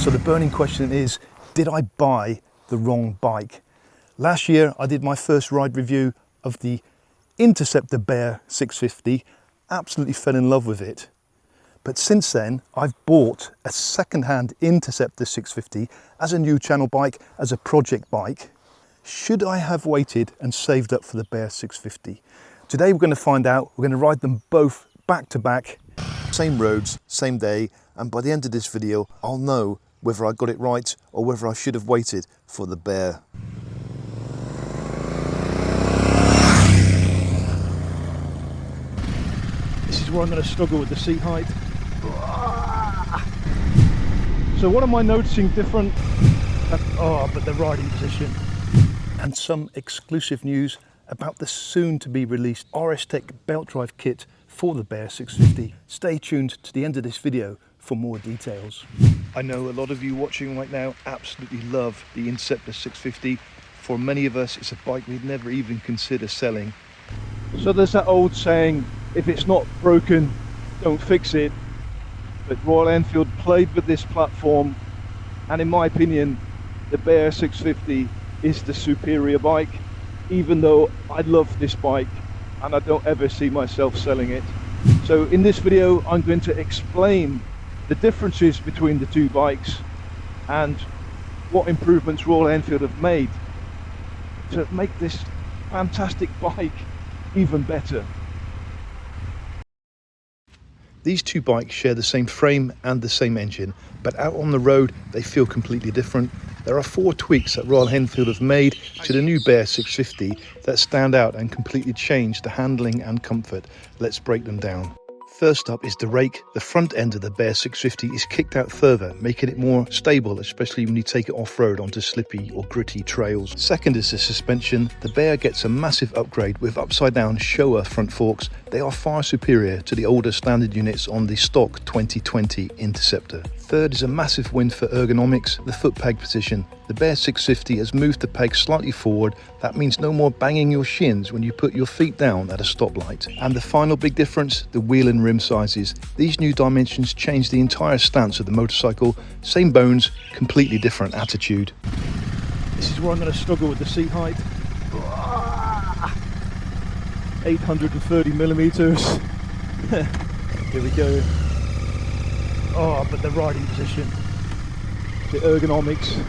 So the burning question is, did I buy the wrong bike? Last year I did my first ride review of the Interceptor Bear 650, absolutely fell in love with it. But since then I've bought a second-hand Interceptor 650 as a new channel bike, as a project bike. Should I have waited and saved up for the Bear 650? Today we're going to find out. We're going to ride them both back to back, same roads, same day, and by the end of this video I'll know whether I got it right or whether I should have waited for the Bear. This is where I'm going to struggle with the seat height. So what am I noticing different? But the riding position. And some exclusive news about the soon to be released RS Tech belt drive kit for the Bear 650. Stay tuned to the end of this video for more details. I know a lot of you watching right now absolutely love the Interceptor 650. For many of us it's a bike we'd never even consider selling. So there's that old saying, if it's not broken, don't fix it. But Royal Enfield played with this platform, and in my opinion the Bear 650 is the superior bike, even though I love this bike and I don't ever see myself selling it. So in this video I'm going to explain the differences between the two bikes and what improvements Royal Enfield have made to make this fantastic bike even better. These two bikes share the same frame and the same engine, but out on the road they feel completely different. There are 4 tweaks that Royal Enfield have made to the new Bear 650 that stand out and completely change the handling and comfort. Let's break them down. First up is the Rake. The front end of the Bear 650 is kicked out further, making it more stable, especially when you take it off-road onto slippy or gritty trails. Second is the suspension. The Bear gets a massive upgrade with upside-down Showa front forks. They are far superior to the older standard units on the stock 2020 Interceptor. Third is a massive win for ergonomics, the foot peg position. The Bear 650 has moved the peg slightly forward. That means no more banging your shins when you put your feet down at a stoplight. And the final big difference, the wheel and rim sizes. These new dimensions change the entire stance of the motorcycle. Same bones, completely different attitude. This is where I'm going to struggle with the seat height. 830 millimeters. Here we go. But the riding position, the ergonomics,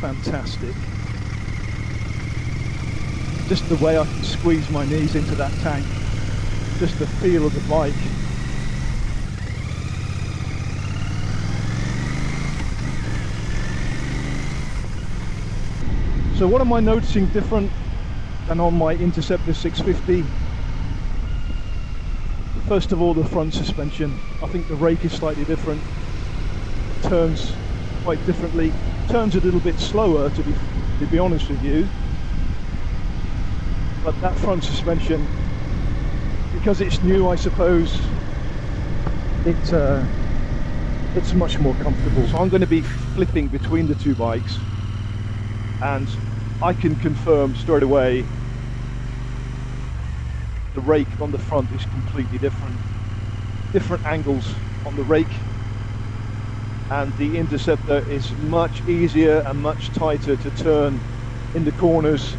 fantastic. Just the way I can squeeze my knees into that tank, just the feel of the bike. So what am I noticing different than on my Interceptor 650? First of all, the front suspension. I think the Rake is slightly different. It turns quite differently. Turns a little bit slower, to be honest with you. But that front suspension, because it's new, I suppose, it's much more comfortable. So I'm going to be flipping between the two bikes, and I can confirm straight away the Rake on the front is completely different. Different angles on the Rake, and the Interceptor is much easier and much tighter to turn in the corners.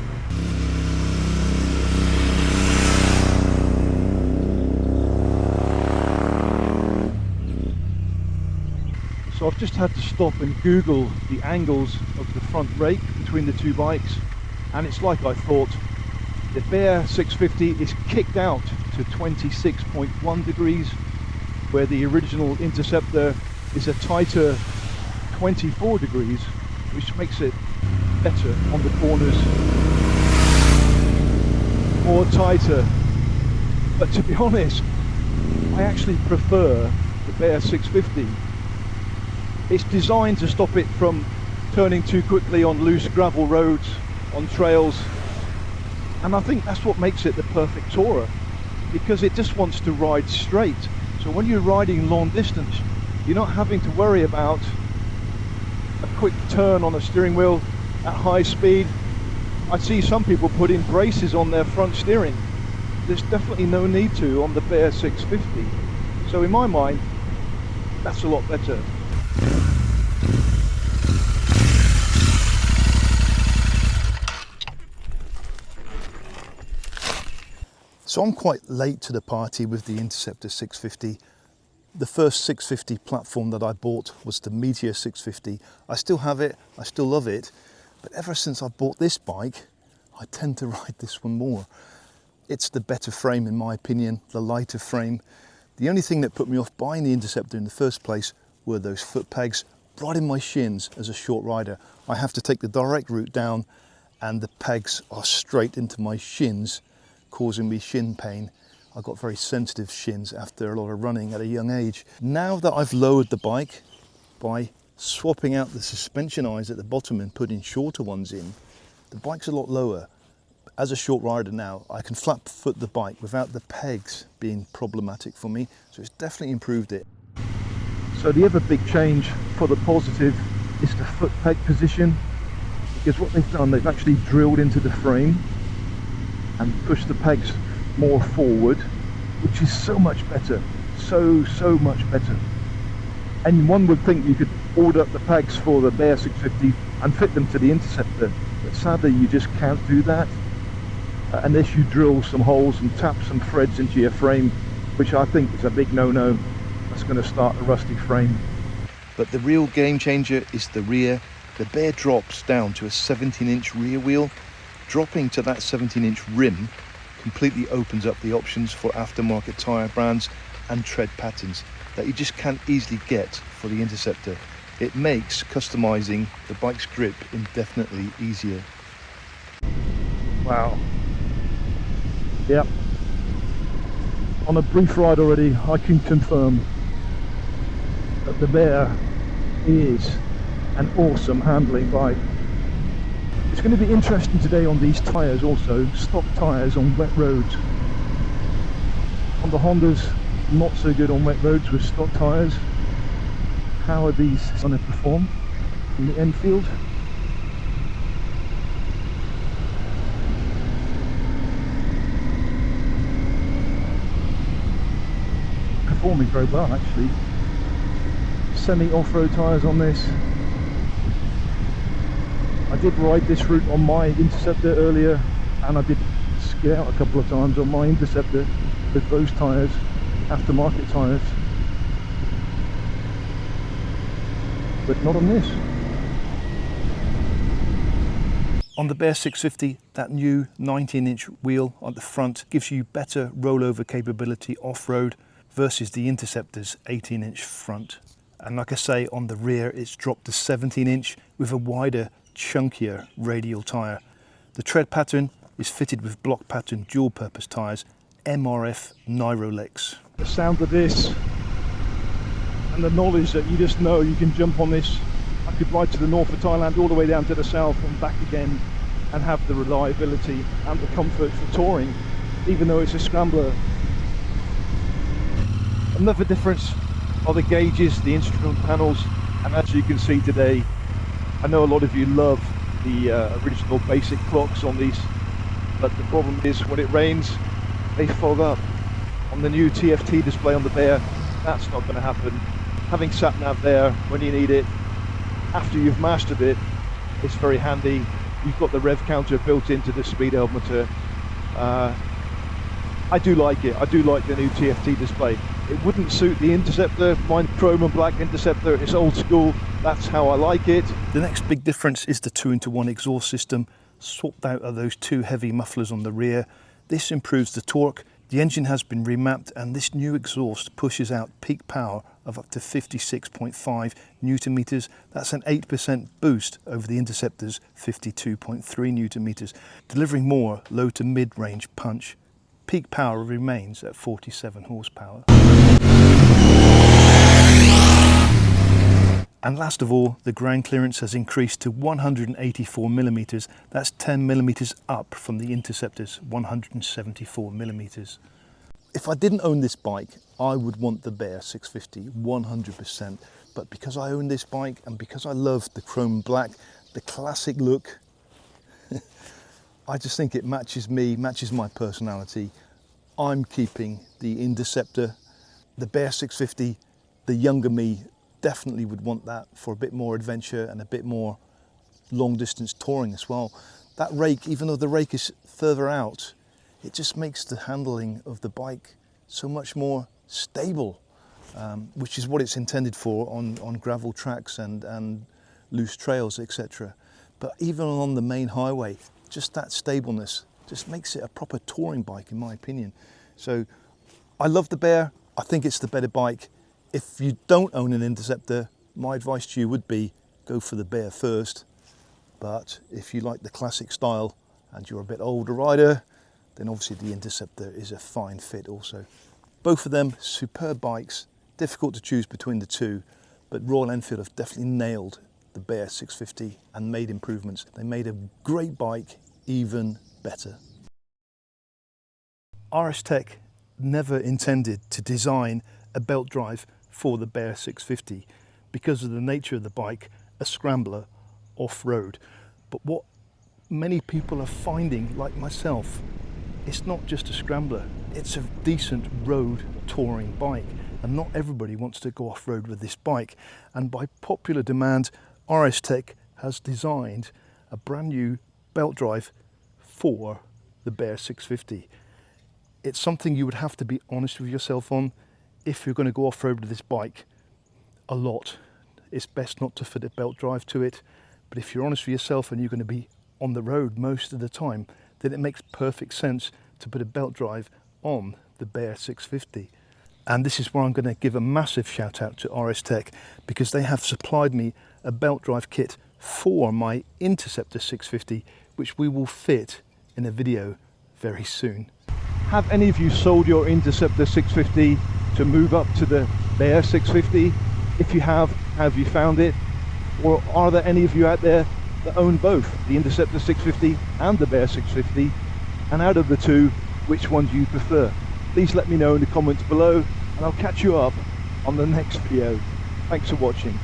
So I've just had to stop and Google the angles of the front Rake between the two bikes, and it's like I thought. The Bear 650 is kicked out to 26.1 degrees, where the original Interceptor is a tighter 24 degrees, which makes it better on the corners, more tighter. But to be honest, I actually prefer the Bear 650. It's designed to stop it from turning too quickly on loose gravel roads, on trails. And I think that's what makes it the perfect tourer, because it just wants to ride straight. So when you're riding long distance, you're not having to worry about a quick turn on a steering wheel at high speed. I see some people put in braces on their front steering. There's definitely no need to on the Bear 650. So in my mind, that's a lot better. So I'm quite late to the party with the Interceptor 650. The first 650 platform that I bought was the Meteor 650. I still have it, I still love it, but ever since I bought this bike, I tend to ride this one more. It's the better frame in my opinion, the lighter frame. The only thing that put me off buying the Interceptor in the first place were those foot pegs right in my shins as a short rider. I have to take the direct route down and the pegs are straight into my shins, causing me shin pain. I got very sensitive shins after a lot of running at a young age. Now that I've lowered the bike by swapping out the suspension eyes at the bottom and putting shorter ones in, the bike's a lot lower. As a short rider now, I can flat foot the bike without the pegs being problematic for me, so it's definitely improved it. So the other big change for the positive is the foot peg position, because what they've done, they've actually drilled into the frame and pushed the pegs more forward, which is so much better, so much better. And one would think you could order up the pegs for the Bear 650 and fit them to the Interceptor, but sadly you just can't do that unless you drill some holes and tap some threads into your frame, which I think is a big no-no. That's going to start a rusty frame. But the real game changer is the rear. The Bear drops down to a 17-inch rear wheel. Dropping to that 17-inch rim completely opens up the options for aftermarket tyre brands and tread patterns that you just can't easily get for the Interceptor. It makes customizing the bike's grip indefinitely easier. Wow. Yep. On a brief ride already, I can confirm that the Bear is an awesome handling bike. It's going to be interesting today on these tyres also, stock tyres on wet roads. On the Hondas, not so good on wet roads with stock tyres. How are these going to perform in the Enfield? Performing very well actually. Semi off-road tyres on this. I did ride this route on my Interceptor earlier, and I did skid out a couple of times on my Interceptor with those tyres, aftermarket tyres, but not on this. On the Bear 650, that new 19-inch wheel on the front gives you better rollover capability off-road versus the Interceptor's 18-inch front. And like I say, on the rear it's dropped to 17-inch with a wider, chunkier radial tyre. The tread pattern is fitted with block pattern dual purpose tyres, MRF Nyrolex. The sound of this and the knowledge that you just know you can jump on this. I could ride to the north of Thailand all the way down to the south and back again and have the reliability and the comfort for touring, even though it's a scrambler. Another difference are the gauges, the instrument panels, and as you can see today, I know a lot of you love the original basic clocks on these, but the problem is when it rains, they fog up. On the new TFT display on the Bear, that's not going to happen. Having sat nav there when you need it, after you've mastered it, it's very handy. You've got the rev counter built into the speed odometer. I do like it. I do like the new TFT display. It wouldn't suit the Interceptor, mine chrome and black Interceptor. It's old school. That's how I like it. The next big difference is the 2-into-1 exhaust system. Swapped out are those two heavy mufflers on the rear. This improves the torque. The engine has been remapped and this new exhaust pushes out peak power of up to 56.5 Newton meters. That's an 8% boost over the Interceptor's 52.3 Newton meters, delivering more low to mid-range punch. Peak power remains at 47 horsepower. And last of all, the ground clearance has increased to 184 millimeters. That's 10 millimeters up from the Interceptor's 174 millimeters. If I didn't own this bike, I would want the Bear 650 100%. But because I own this bike and because I love the chrome black, the classic look, I just think it matches me, matches my personality. I'm keeping the Interceptor. The Bear 650, the younger me definitely would want that for a bit more adventure and a bit more long distance touring as well. That Rake, even though the Rake is further out, it just makes the handling of the bike so much more stable, which is what it's intended for on gravel tracks and loose trails, etc. But even on the main highway, just that stableness just makes it a proper touring bike, in my opinion. So I love the Bear. I think it's the better bike. If you don't own an Interceptor, my advice to you would be go for the Bear first. But if you like the classic style and you're a bit older rider, then obviously the Interceptor is a fine fit also. Both of them superb bikes, difficult to choose between the two, but Royal Enfield have definitely nailed the Bear 650 and made improvements. They made a great bike even better. RS Tech never intended to design a belt drive for the Bear 650 because of the nature of the bike, a scrambler off-road. But what many people are finding, like myself, it's not just a scrambler, it's a decent road touring bike, and not everybody wants to go off-road with this bike. And by popular demand, RS Tech has designed a brand new belt drive for the Bear 650. It's something you would have to be honest with yourself on. If you're going to go off-road with this bike a lot, it's best not to fit a belt drive to it. But if you're honest with yourself and you're going to be on the road most of the time, then it makes perfect sense to put a belt drive on the Bear 650. And this is where I'm going to give a massive shout out to RS Tech, because they have supplied me a belt drive kit for my Interceptor 650, which we will fit in a video very soon. Have any of you sold your Interceptor 650 to move up to the Bear 650? If you have you found it? Or are there any of you out there that own both the Interceptor 650 and the Bear 650? And out of the two, which one do you prefer? Please let me know in the comments below, and I'll catch you up on the next video. Thanks for watching.